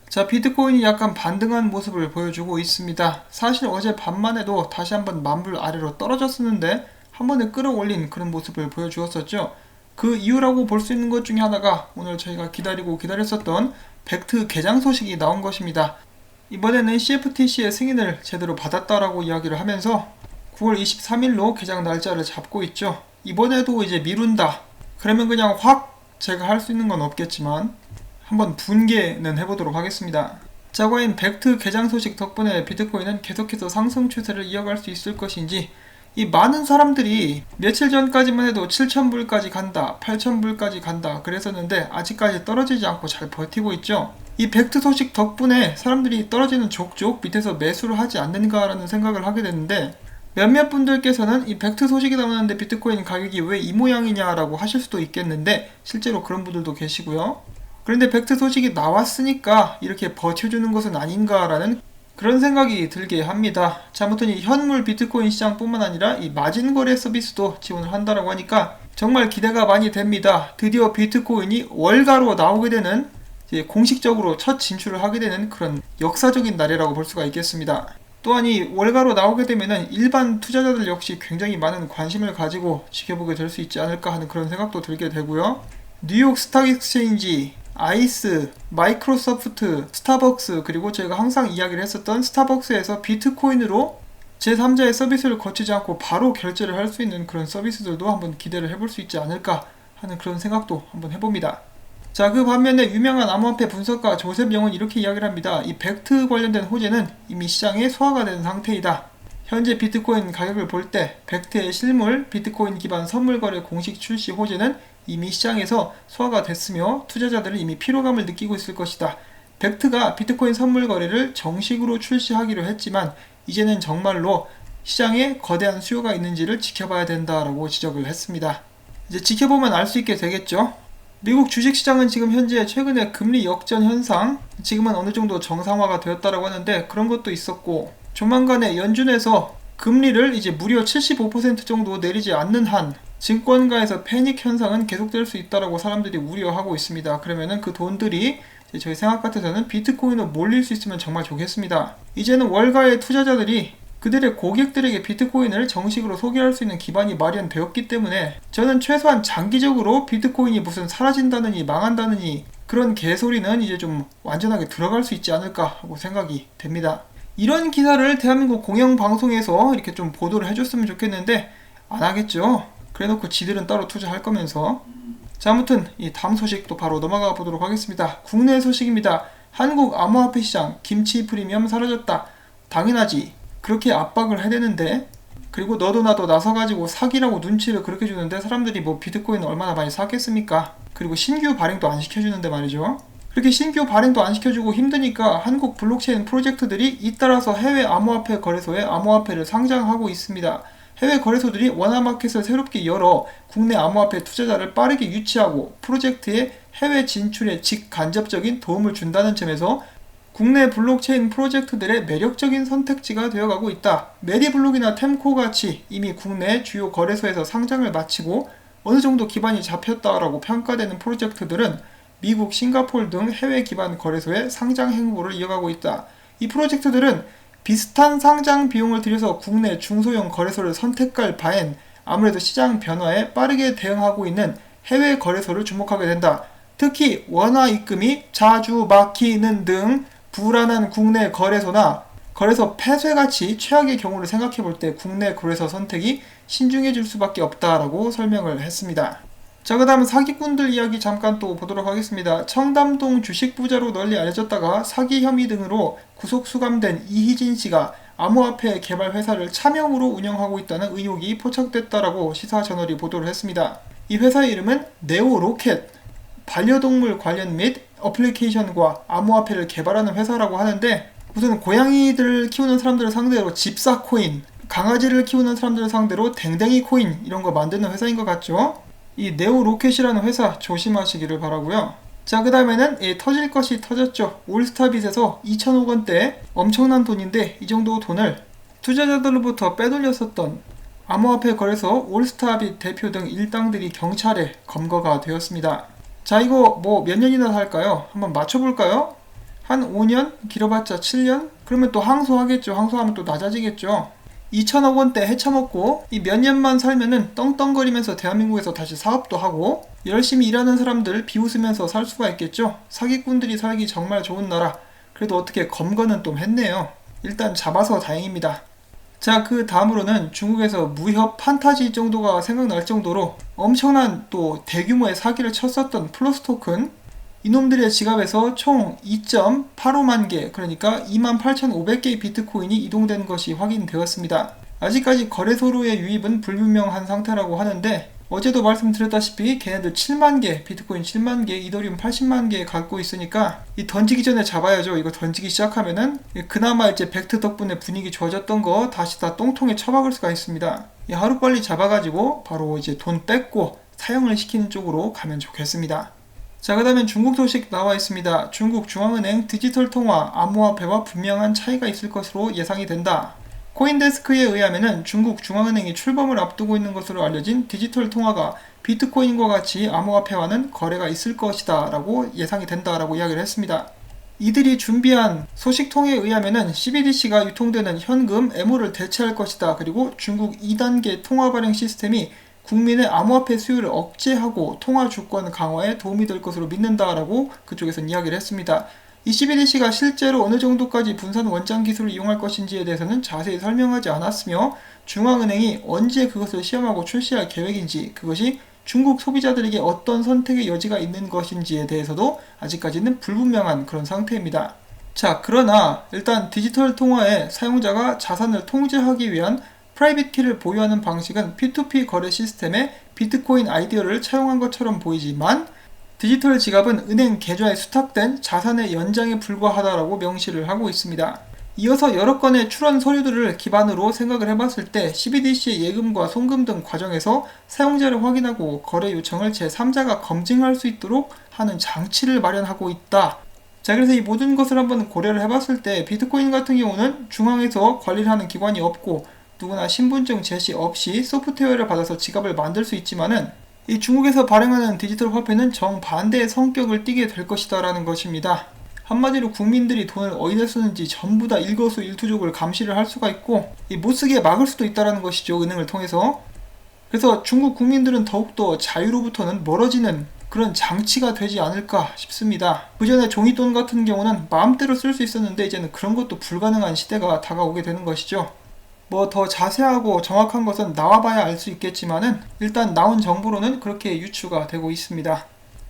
자, 비트코인이 약간 반등한 모습을 보여주고 있습니다. 사실 어제 밤만 해도 다시 한번 만불 아래로 떨어졌었는데 한 번에 끌어올린 그런 모습을 보여주었었죠. 그 이유라고 볼 수 있는 것 중에 하나가 오늘 저희가 기다렸었던 벡트 개장 소식이 나온 것입니다. 이번에는 CFTC의 승인을 제대로 받았다라고 이야기를 하면서 9월 23일로 개장 날짜를 잡고 있죠. 이번에도 이제 미룬다. 그러면 그냥 확 제가 할 수 있는 건 없겠지만 한번 분개는 해보도록 하겠습니다. 자, 과연 벡트 개장 소식 덕분에 비트코인은 계속해서 상승 추세를 이어갈 수 있을 것인지, 이 많은 사람들이 며칠 전까지만 해도 7,000불까지 간다, 8,000불까지 간다 그랬었는데 아직까지 떨어지지 않고 잘 버티고 있죠. 이 벡트 소식 덕분에 사람들이 떨어지는 족족 밑에서 매수를 하지 않는가라는 생각을 하게 됐는데, 몇몇 분들께서는 이 벡트 소식이 나오는데 비트코인 가격이 왜 이 모양이냐라고 하실 수도 있겠는데 실제로 그런 분들도 계시고요. 그런데 벡트 소식이 나왔으니까 이렇게 버텨주는 것은 아닌가라는 그런 생각이 들게 합니다. 자, 아무튼 이 현물 비트코인 시장뿐만 아니라 이 마진 거래 서비스도 지원을 한다라고 하니까 정말 기대가 많이 됩니다. 드디어 비트코인이 월가로 나오게 되는, 이제 공식적으로 첫 진출을 하게 되는 그런 역사적인 날이라고 볼 수가 있겠습니다. 또한 이 월가로 나오게 되면은 일반 투자자들 역시 굉장히 많은 관심을 가지고 지켜보게 될 수 있지 않을까 하는 그런 생각도 들게 되고요. 뉴욕 스탁 익스체인지, 아이스, 마이크로소프트, 스타벅스, 그리고 제가 항상 이야기를 했었던 스타벅스에서 비트코인으로 제3자의 서비스를 거치지 않고 바로 결제를 할 수 있는 그런 서비스들도 한번 기대를 해볼 수 있지 않을까 하는 그런 생각도 한번 해봅니다. 자, 그 반면에 유명한 암호화폐 분석가 조셉 영은 이렇게 이야기를 합니다. 이 벡트 관련된 호재는 이미 시장에 소화가 된 상태이다. 현재 비트코인 가격을 볼 때 벡트의 실물 비트코인 기반 선물 거래 공식 출시 호재는 이미 시장에서 소화가 됐으며 투자자들은 이미 피로감을 느끼고 있을 것이다. 벡트가 비트코인 선물 거래를 정식으로 출시하기로 했지만 이제는 정말로 시장에 거대한 수요가 있는지를 지켜봐야 된다라고 지적을 했습니다. 이제 지켜보면 알 수 있게 되겠죠. 미국 주식시장은 지금 현재 최근에 금리 역전 현상, 지금은 어느 정도 정상화가 되었다라고 하는데 그런 것도 있었고, 조만간에 연준에서 금리를 이제 무려 75% 정도 내리지 않는 한 증권가에서 패닉 현상은 계속될 수 있다라고 사람들이 우려하고 있습니다. 그러면은 그 돈들이 저희 생각 같아서는 비트코인으로 몰릴 수 있으면 정말 좋겠습니다. 이제는 월가의 투자자들이 그들의 고객들에게 비트코인을 정식으로 소개할 수 있는 기반이 마련되었기 때문에 저는 최소한 장기적으로 비트코인이 무슨 사라진다느니 망한다느니 그런 개소리는 이제 좀 완전하게 들어갈 수 있지 않을까 하고 생각이 됩니다. 이런 기사를 대한민국 공영방송에서 이렇게 좀 보도를 해줬으면 좋겠는데 안 하겠죠. 그래놓고 지들은 따로 투자할 거면서. 자, 아무튼 이 다음 소식도 바로 넘어가 보도록 하겠습니다. 국내 소식입니다. 한국 암호화폐 시장 김치 프리미엄 사라졌다. 당연하지. 그렇게 압박을 해대는데, 그리고 너도 나도 나서가지고 사기라고 눈치를 그렇게 주는데 사람들이 뭐 비트코인 얼마나 많이 샀겠습니까? 그리고 신규 발행도 안 시켜주는데 말이죠. 그렇게 신규 발행도 안 시켜주고 힘드니까 한국 블록체인 프로젝트들이 잇따라서 해외 암호화폐 거래소에 암호화폐를 상장하고 있습니다. 해외 거래소들이 원화마켓을 새롭게 열어 국내 암호화폐 투자자를 빠르게 유치하고 프로젝트의 해외 진출에 직간접적인 도움을 준다는 점에서 국내 블록체인 프로젝트들의 매력적인 선택지가 되어가고 있다. 메리블록이나 템코 같이 이미 국내 주요 거래소에서 상장을 마치고 어느 정도 기반이 잡혔다라고 평가되는 프로젝트들은 미국, 싱가포르 등 해외 기반 거래소의 상장 행보를 이어가고 있다. 이 프로젝트들은 비슷한 상장 비용을 들여서 국내 중소형 거래소를 선택할 바엔 아무래도 시장 변화에 빠르게 대응하고 있는 해외 거래소를 주목하게 된다. 특히 원화 입금이 자주 막히는 등 불안한 국내 거래소나 거래소 폐쇄같이 최악의 경우를 생각해 볼 때 국내 거래소 선택이 신중해질 수밖에 없다라고 설명을 했습니다. 자, 그 다음 사기꾼들 이야기 잠깐 또 보도록 하겠습니다. 청담동 주식 부자로 널리 알려졌다가 사기 혐의 등으로 구속 수감된 이희진 씨가 암호화폐 개발 회사를 차명으로 운영하고 있다는 의혹이 포착됐다라고 시사저널이 보도를 했습니다. 이 회사의 이름은 네오로켓, 반려동물 관련 및 어플리케이션과 암호화폐를 개발하는 회사라고 하는데, 무슨 고양이들을 키우는 사람들을 상대로 집사코인, 강아지를 키우는 사람들을 상대로 댕댕이 코인 이런 거 만드는 회사인 것 같죠? 이 네오로켓이라는 회사 조심하시기를 바라고요. 자, 그 다음에는 터질 것이 터졌죠. 올스타빗에서 2천억 원대, 엄청난 돈인데 이 정도 돈을 투자자들로부터 빼돌렸었던 암호화폐 거래소 올스타빗 대표 등 일당들이 경찰에 검거가 되었습니다. 자, 이거 뭐 몇 년이나 살까요? 한번 맞춰볼까요? 한 5년? 길어봤자 7년? 그러면 또 항소하겠죠. 항소하면 또 낮아지겠죠. 2천억 원대 헤쳐먹고 이 몇 년만 살면은 떵떵거리면서 대한민국에서 다시 사업도 하고 열심히 일하는 사람들 비웃으면서 살 수가 있겠죠. 사기꾼들이 살기 정말 좋은 나라. 그래도 어떻게 검거는 좀 했네요. 일단 잡아서 다행입니다. 자, 그 다음으로는 중국에서 무협 판타지 정도가 생각날 정도로 엄청난 또 대규모의 사기를 쳤었던 플러스 토큰, 이놈들의 지갑에서 총 2.85만 개, 그러니까 28,500개의 비트코인이 이동된 것이 확인되었습니다. 아직까지 거래소로의 유입은 불분명한 상태라고 하는데, 어제도 말씀드렸다시피 걔네들 7만 개, 비트코인 7만 개, 이더리움 80만 개 갖고 있으니까 이 던지기 전에 잡아야죠. 이거 던지기 시작하면은 그나마 이제 벡트 덕분에 분위기 좋아졌던 거 다시 다 똥통에 처박을 수가 있습니다. 하루빨리 잡아가지고 바로 이제 돈 뺏고 사용을 시키는 쪽으로 가면 좋겠습니다. 자, 그 다음엔 중국 소식 나와 있습니다. 중국 중앙은행 디지털 통화 암호화폐와 분명한 차이가 있을 것으로 예상이 된다. 코인데스크에 의하면은 중국 중앙은행이 출범을 앞두고 있는 것으로 알려진 디지털 통화가 비트코인과 같이 암호화폐와는 거래가 있을 것이다 라고 예상이 된다 라고 이야기를 했습니다. 이들이 준비한 소식통에 의하면은 CBDC가 유통되는 현금 애무를 대체할 것이다. 그리고 중국 2단계 통화 발행 시스템이 국민의 암호화폐 수요를 억제하고 통화 주권 강화에 도움이 될 것으로 믿는다라고 그쪽에서는 이야기를 했습니다. 이 CBDC가 실제로 어느 정도까지 분산 원장 기술을 이용할 것인지에 대해서는 자세히 설명하지 않았으며 중앙은행이 언제 그것을 시험하고 출시할 계획인지, 그것이 중국 소비자들에게 어떤 선택의 여지가 있는 것인지에 대해서도 아직까지는 불분명한 그런 상태입니다. 자, 그러나 일단 디지털 통화에 사용자가 자산을 통제하기 위한 프라이빗 키를 보유하는 방식은 P2P 거래 시스템에 비트코인 아이디어를 차용한 것처럼 보이지만 디지털 지갑은 은행 계좌에 수탁된 자산의 연장에 불과하다라고 명시를 하고 있습니다. 이어서 여러 건의 출원 서류들을 기반으로 생각을 해봤을 때 CBDC의 예금과 송금 등 과정에서 사용자를 확인하고 거래 요청을 제3자가 검증할 수 있도록 하는 장치를 마련하고 있다. 자, 그래서 이 모든 것을 한번 고려를 해봤을 때 비트코인 같은 경우는 중앙에서 관리를 하는 기관이 없고 누구나 신분증 제시 없이 소프트웨어를 받아서 지갑을 만들 수 있지만은 이 중국에서 발행하는 디지털 화폐는 정반대의 성격을 띠게 될 것이다 라는 것입니다. 한마디로 국민들이 돈을 어디다 쓰는지 전부 다 일거수일투족을 감시를 할 수가 있고 못쓰게 막을 수도 있다는 것이죠. 은행을 통해서. 그래서 중국 국민들은 더욱더 자유로부터는 멀어지는 그런 장치가 되지 않을까 싶습니다. 그전에 종이돈 같은 경우는 마음대로 쓸 수 있었는데 이제는 그런 것도 불가능한 시대가 다가오게 되는 것이죠. 뭐 더 자세하고 정확한 것은 나와봐야 알 수 있겠지만은 일단 나온 정보로는 그렇게 유추가 되고 있습니다.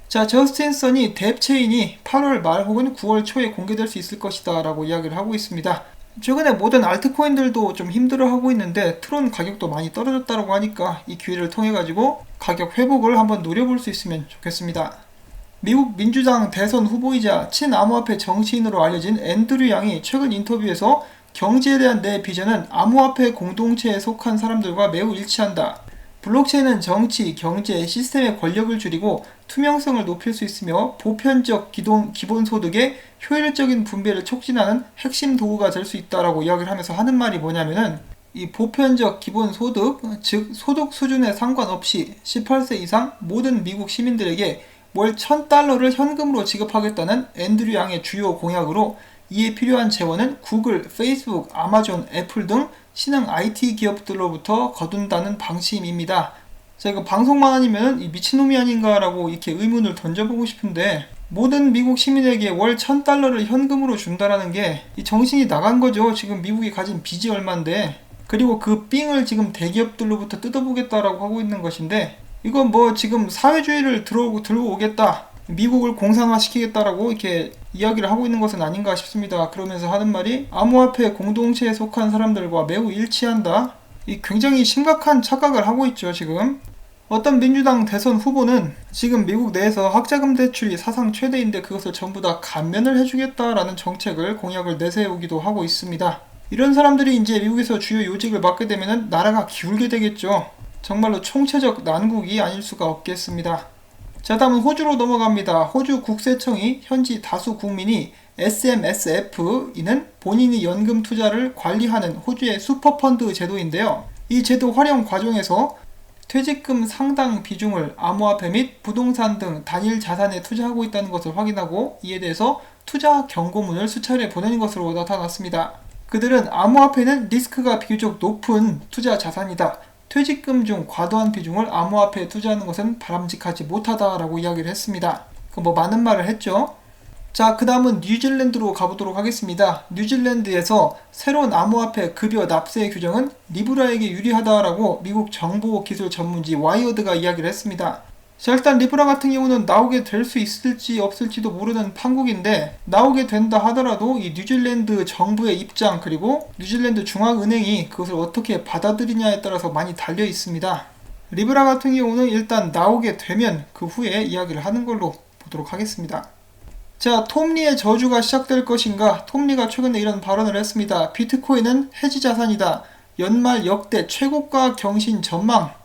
자, 저스틴 선이 뎁체인이 8월 말 혹은 9월 초에 공개될 수 있을 것이다 라고 이야기를 하고 있습니다. 최근에 모든 알트코인들도 좀 힘들어하고 있는데 트론 가격도 많이 떨어졌다고 하니까 이 기회를 통해 가지고 가격 회복을 한번 노려볼 수 있으면 좋겠습니다. 미국 민주당 대선 후보이자 친암호화폐 정치인으로 알려진 앤드류 양이 최근 인터뷰에서 경제에 대한 내 비전은 암호화폐 공동체에 속한 사람들과 매우 일치한다. 블록체인은 정치, 경제, 시스템의 권력을 줄이고 투명성을 높일 수 있으며 보편적 기본소득의 효율적인 분배를 촉진하는 핵심 도구가 될 수 있다라고 이야기를 하면서 하는 말이 뭐냐면은 이 보편적 기본소득, 즉 소득 수준에 상관없이 18세 이상 모든 미국 시민들에게 월 $1,000를 현금으로 지급하겠다는 앤드류 양의 주요 공약으로 이에 필요한 재원은 구글, 페이스북, 아마존, 애플 등 신흥 IT 기업들로부터 거둔다는 방침입니다. 자, 이거 방송만 아니면 이 미친놈이 아닌가 라고 이렇게 의문을 던져보고 싶은데 모든 미국 시민에게 월 $1,000를 현금으로 준다라는 게 이 정신이 나간 거죠. 지금 미국이 가진 빚이 얼만데, 그리고 그 삥을 지금 대기업들로부터 뜯어보겠다라고 하고 있는 것인데, 이건 뭐 지금 사회주의를 들고 오겠다, 미국을 공산화시키겠다라고 이렇게 이야기를 하고 있는 것은 아닌가 싶습니다. 그러면서 하는 말이 암호화폐 공동체에 속한 사람들과 매우 일치한다. 이 굉장히 심각한 착각을 하고 있죠, 지금. 어떤 민주당 대선 후보는 지금 미국 내에서 학자금 대출이 사상 최대인데 그것을 전부 다 감면을 해주겠다라는 정책을 공약을 내세우기도 하고 있습니다. 이런 사람들이 이제 미국에서 주요 요직을 맡게 되면 나라가 기울게 되겠죠. 정말로 총체적 난국이 아닐 수가 없겠습니다. 자, 다음은 호주로 넘어갑니다. 호주 국세청이 현지 다수 국민이 SMSF, 이는 본인이 연금 투자를 관리하는 호주의 슈퍼펀드 제도인데요. 이 제도 활용 과정에서 퇴직금 상당 비중을 암호화폐 및 부동산 등 단일 자산에 투자하고 있다는 것을 확인하고 이에 대해서 투자 경고문을 수차례 보낸 것으로 나타났습니다. 그들은 암호화폐는 리스크가 비교적 높은 투자 자산이다. 퇴직금 중 과도한 비중을 암호화폐에 투자하는 것은 바람직하지 못하다라고 이야기를 했습니다. 많은 말을 했죠. 자, 그 다음은 뉴질랜드로 가보도록 하겠습니다. 뉴질랜드에서 새로운 암호화폐 급여 납세 규정은 리브라에게 유리하다라고 미국 정보기술 전문지 와이어드가 이야기를 했습니다. 자, 일단 리브라 같은 경우는 나오게 될 수 있을지 없을지도 모르는 판국인데, 나오게 된다 하더라도 이 뉴질랜드 정부의 입장 그리고 뉴질랜드 중앙은행이 그것을 어떻게 받아들이냐에 따라서 많이 달려 있습니다. 리브라 같은 경우는 일단 나오게 되면 그 후에 이야기를 하는 걸로 보도록 하겠습니다. 자, 톰리의 저주가 시작될 것인가? 톰리가 최근에 이런 발언을 했습니다. 비트코인은 해지 자산이다. 연말 역대 최고가 경신 전망.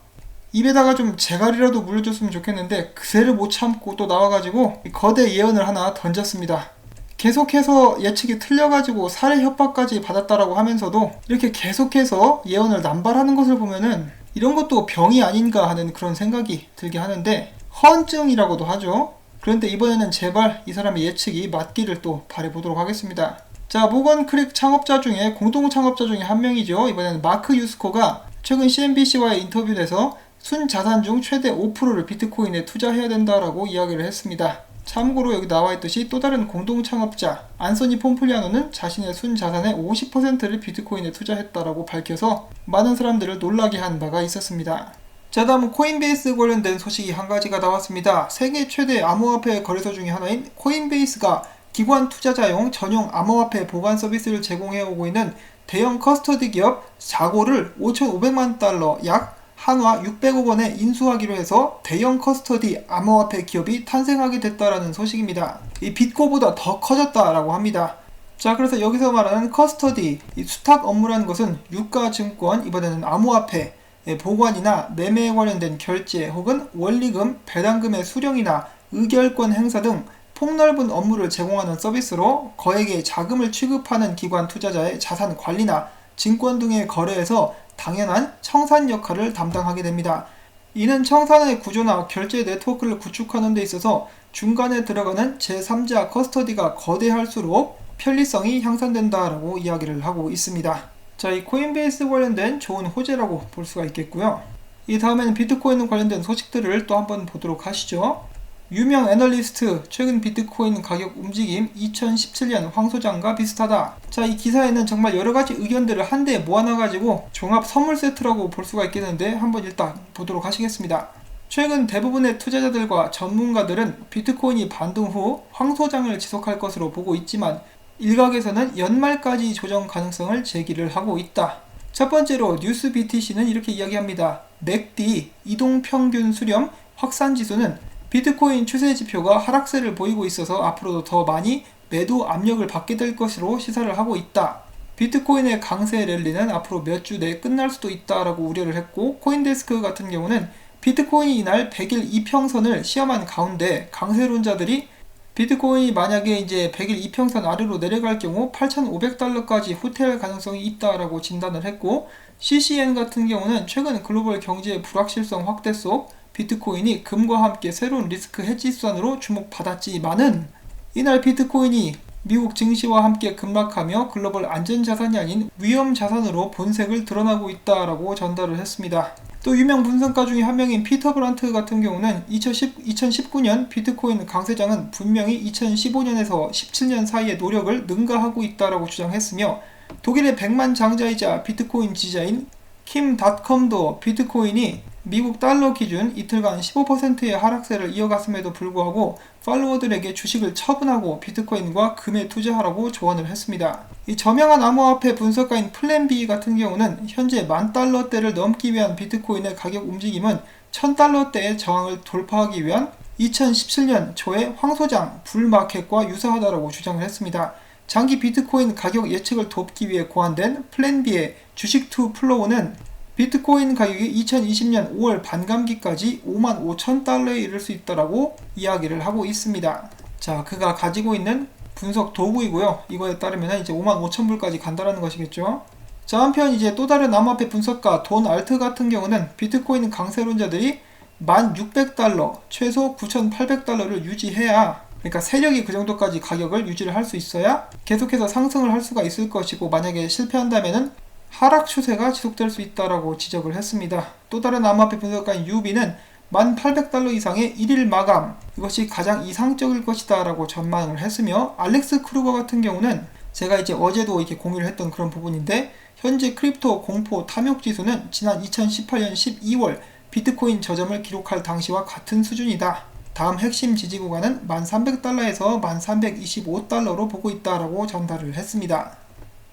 입에다가 좀 재갈이라도 물려줬으면 좋겠는데 그새를 못 참고 또 나와가지고 거대 예언을 하나 던졌습니다. 계속해서 예측이 틀려가지고 살해 협박까지 받았다라고 하면서도 이렇게 계속해서 예언을 남발하는 것을 보면은 이런 것도 병이 아닌가 하는 그런 생각이 들게 하는데, 허언증이라고도 하죠. 그런데 이번에는 제발 이 사람의 예측이 맞기를 또 바라보도록 하겠습니다. 자, 모건 크릭 창업자 중에 공동 창업자 중에 한 명이죠. 이번에는 마크 유스코가 최근 CNBC와의 인터뷰에서 순자산 중 최대 5%를 비트코인에 투자해야 된다라고 이야기를 했습니다. 참고로 여기 나와있듯이 또 다른 공동 창업자 안소니 폼플리아노는 자신의 순자산의 50%를 비트코인에 투자했다라고 밝혀서 많은 사람들을 놀라게 한 바가 있었습니다. 자, 다음 코인베이스 관련된 소식이 한 가지가 나왔습니다. 세계 최대 암호화폐 거래소 중에 하나인 코인베이스가 기관 투자자용 전용 암호화폐 보관 서비스를 제공해오고 있는 대형 커스터디 기업 자고를 5,500만 달러 약 한화 600억 원에 인수하기로 해서 대형 커스터디 암호화폐 기업이 탄생하게 됐다라는 소식입니다. 이 bitco보다 더 커졌다라고 합니다. 자, 그래서 여기서 말하는 커스터디, 이 수탁 업무라는 것은 유가증권, 이번에는 암호화폐 보관이나 매매에 관련된 결제 혹은 원리금, 배당금의 수령이나 의결권 행사 등 폭넓은 업무를 제공하는 서비스로 거액의 자금을 취급하는 기관 투자자의 자산 관리나 증권 등의 거래에서 당연한 청산 역할을 담당하게 됩니다. 이는 청산의 구조나 결제 네트워크를 구축하는 데 있어서 중간에 들어가는 제3자 커스터디가 거대할수록 편리성이 향상된다라고 이야기를 하고 있습니다. 자, 이 코인베이스 관련된 좋은 호재라고 볼 수가 있겠고요. 이 다음에는 비트코인 관련된 소식들을 또 한번 보도록 하시죠. 유명 애널리스트, 최근 비트코인 가격 움직임 2017년 황 소장과 비슷하다. 자, 이 기사에는 정말 여러가지 의견들을 한데에 모아놔가지고 종합 선물 세트라고 볼 수가 있겠는데 한번 일단 보도록 하시겠습니다. 최근 대부분의 투자자들과 전문가들은 비트코인이 반등 후 황 소장을 지속할 것으로 보고 있지만 일각에서는 연말까지 조정 가능성을 제기를 하고 있다. 첫 번째로 뉴스 BTC는 이렇게 이야기합니다. 맥D 이동평균 수렴 확산지수는 비트코인 추세 지표가 하락세를 보이고 있어서 앞으로도 더 많이 매도 압력을 받게 될 것으로 시사를 하고 있다. 비트코인의 강세 랠리는 앞으로 몇 주 내에 끝날 수도 있다라고 우려를 했고, 코인데스크 같은 경우는 비트코인이 이날 100일 이평선을 시험한 가운데 강세론자들이 비트코인이 만약에 이제 100일 이평선 아래로 내려갈 경우 8,500달러까지 후퇴할 가능성이 있다라고 진단을 했고, CCN 같은 경우는 최근 글로벌 경제의 불확실성 확대 속 비트코인이 금과 함께 새로운 리스크 헤지 수단으로 주목받았지만은 이날 비트코인이 미국 증시와 함께 급락하며 글로벌 안전자산이 아닌 위험자산으로 본색을 드러나고 있다라고 전달을 했습니다. 또 유명 분석가 중에 한 명인 피터 브란트 같은 경우는 2019년 비트코인 강세장은 분명히 2015년에서 17년 사이의 노력을 능가하고 있다라고 주장했으며, 독일의 100만 장자이자 비트코인 지지자인 킴닷컴도 비트코인이 미국 달러 기준 이틀간 15%의 하락세를 이어갔음에도 불구하고 팔로워들에게 주식을 처분하고 비트코인과 금에 투자하라고 조언을 했습니다. 이 저명한 암호화폐 분석가인 플랜B 같은 경우는 현재 10,000달러대를 넘기 위한 비트코인의 가격 움직임은 1,000달러대의 저항을 돌파하기 위한 2017년 초의 황소장 불마켓과 유사하다고 주장을 했습니다. 장기 비트코인 가격 예측을 돕기 위해 고안된 플랜B의 주식2 플로우는 비트코인 가격이 2020년 5월 반감기까지 55,000달러에 이를 수 있다라고 이야기를 하고 있습니다. 자, 그가 가지고 있는 분석 도구이고요. 이거에 따르면 이제 55,000불까지 간다라는 것이겠죠. 자, 한편 이제 또 다른 암호화폐 분석가 돈 알트 같은 경우는 비트코인 강세론자들이 1,600달러, 최소 9,800달러를 유지해야 그러니까 세력이 그 정도까지 가격을 유지를 할 수 있어야 계속해서 상승을 할 수가 있을 것이고, 만약에 실패한다면은 하락 추세가 지속될 수 있다라고 지적을 했습니다. 또 다른 암호화폐 분석가인 유비는 1800달러 이상의 1일 마감, 이것이 가장 이상적일 것이다 라고 전망을 했으며, 알렉스 크루거 같은 경우는 제가 이제 어제도 이렇게 공유를 했던 그런 부분인데, 현재 크립토 공포 탐욕 지수는 지난 2018년 12월 비트코인 저점을 기록할 당시와 같은 수준이다. 다음 핵심 지지 구간은 1300달러에서 1325달러로 보고 있다라고 전달을 했습니다.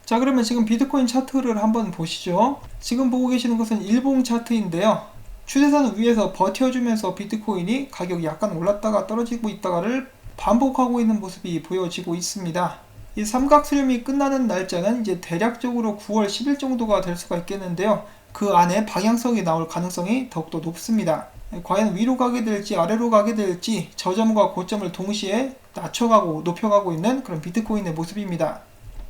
자, 그러면 지금 비트코인 차트를 한번 보시죠. 지금 보고 계시는 것은 일봉 차트인데요. 추세선 위에서 버텨주면서 비트코인이 가격이 약간 올랐다가 떨어지고 있다가를 반복하고 있는 모습이 보여지고 있습니다. 이 삼각수렴이 끝나는 날짜는 이제 대략적으로 9월 10일 정도가 될 수가 있겠는데요. 그 안에 방향성이 나올 가능성이 더욱더 높습니다. 과연 위로 가게 될지 아래로 가게 될지 저점과 고점을 동시에 낮춰가고 높여가고 있는 그런 비트코인의 모습입니다.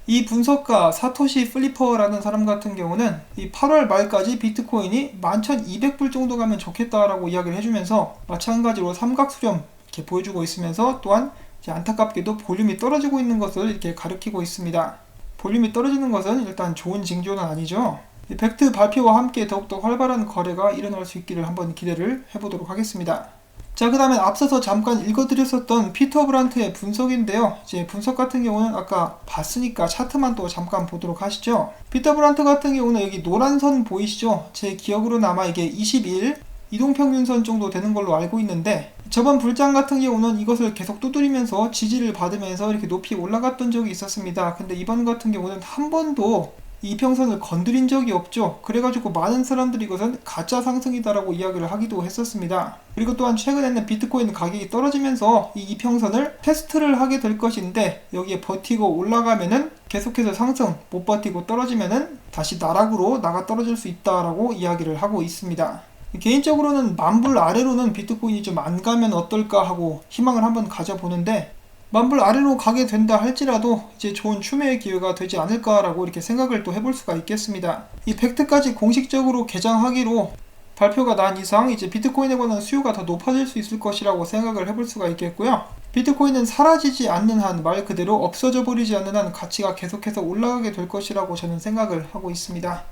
이 분석가 사토시 플리퍼라는 사람 같은 경우는 이 8월 말까지 비트코인이 11,200불 정도 가면 좋겠다라고 이야기를 해주면서, 마찬가지로 삼각수렴 이렇게 보여주고 있으면서 또한 이제 안타깝게도 볼륨이 떨어지고 있는 것을 이렇게 가리키고 있습니다. 볼륨이 떨어지는 것은 일단 좋은 징조는 아니죠. 이 팩트 발표와 함께 더욱더 활발한 거래가 일어날 수 있기를 한번 기대를 해보도록 하겠습니다. 자, 그 다음에 앞서서 잠깐 읽어드렸었던 피터 브란트의 분석인데요. 이제 분석 같은 경우는 아까 봤으니까 차트만 또 잠깐 보도록 하시죠. 피터 브란트 같은 경우는 여기 노란 선 보이시죠? 제 기억으로는 아마 이게 21 이동평균선 정도 되는 걸로 알고 있는데, 저번 불장 같은 경우는 이것을 계속 두드리면서 지지를 받으면서 이렇게 높이 올라갔던 적이 있었습니다. 근데 이번 같은 경우는 한 번도 이 이평선을 건드린 적이 없죠. 그래가지고 많은 사람들이 이것은 가짜 상승이다라고 이야기를 하기도 했었습니다. 그리고 또한 최근에는 비트코인 가격이 떨어지면서 이 이평선을 테스트를 하게 될 것인데, 여기에 버티고 올라가면은 계속해서 상승, 못 버티고 떨어지면은 다시 나락으로 나가 떨어질 수 있다라고 이야기를 하고 있습니다. 개인적으로는 10,000불 아래로는 비트코인이 좀 안 가면 어떨까 하고 희망을 한번 가져보는데, 10,000불 아래로 가게 된다 할지라도 이제 좋은 추매의 기회가 되지 않을까라고 이렇게 생각을 또 해볼 수가 있겠습니다. 이 팩트까지 공식적으로 개장하기로 발표가 난 이상 이제 비트코인에 관한 수요가 더 높아질 수 있을 것이라고 생각을 해볼 수가 있겠고요. 비트코인은 사라지지 않는 한, 말 그대로 없어져 버리지 않는 한 가치가 계속해서 올라가게 될 것이라고 저는 생각을 하고 있습니다.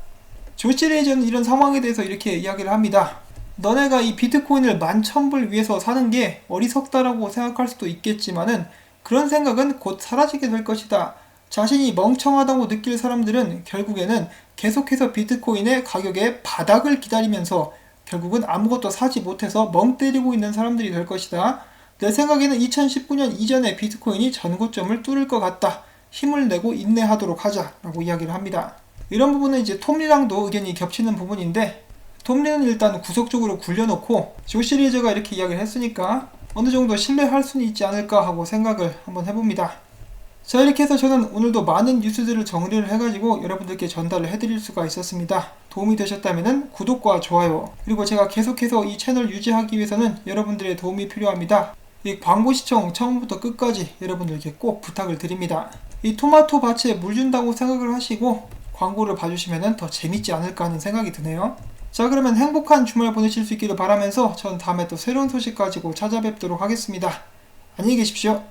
조시 레이저는 이런 상황에 대해서 이렇게 이야기를 합니다. 너네가 이 비트코인을 11,000불 위해서 사는 게 어리석다라고 생각할 수도 있겠지만은, 그런 생각은 곧 사라지게 될 것이다. 자신이 멍청하다고 느낄 사람들은 결국에는 계속해서 비트코인의 가격의 바닥을 기다리면서 결국은 아무것도 사지 못해서 멍 때리고 있는 사람들이 될 것이다. 내 생각에는 2019년 이전에 비트코인이 전고점을 뚫을 것 같다. 힘을 내고 인내하도록 하자 라고 이야기를 합니다. 이런 부분은 이제 톰리랑도 의견이 겹치는 부분인데, 톰리는 일단 구속적으로 굴려놓고 조시 레이저가 이렇게 이야기를 했으니까 어느 정도 신뢰할 수는 있지 않을까 하고 생각을 한번 해봅니다. 자, 이렇게 해서 저는 오늘도 많은 뉴스들을 정리를 해가지고 여러분들께 전달을 해드릴 수가 있었습니다. 도움이 되셨다면 구독과 좋아요, 그리고 제가 계속해서 이 채널 유지하기 위해서는 여러분들의 도움이 필요합니다. 이 광고 시청 처음부터 끝까지 여러분들께 꼭 부탁을 드립니다. 이 토마토 밭에 물 준다고 생각을 하시고 광고를 봐주시면 더 재밌지 않을까 하는 생각이 드네요. 자, 그러면 행복한 주말 보내실 수 있기를 바라면서 전 다음에 또 새로운 소식 가지고 찾아뵙도록 하겠습니다. 안녕히 계십시오.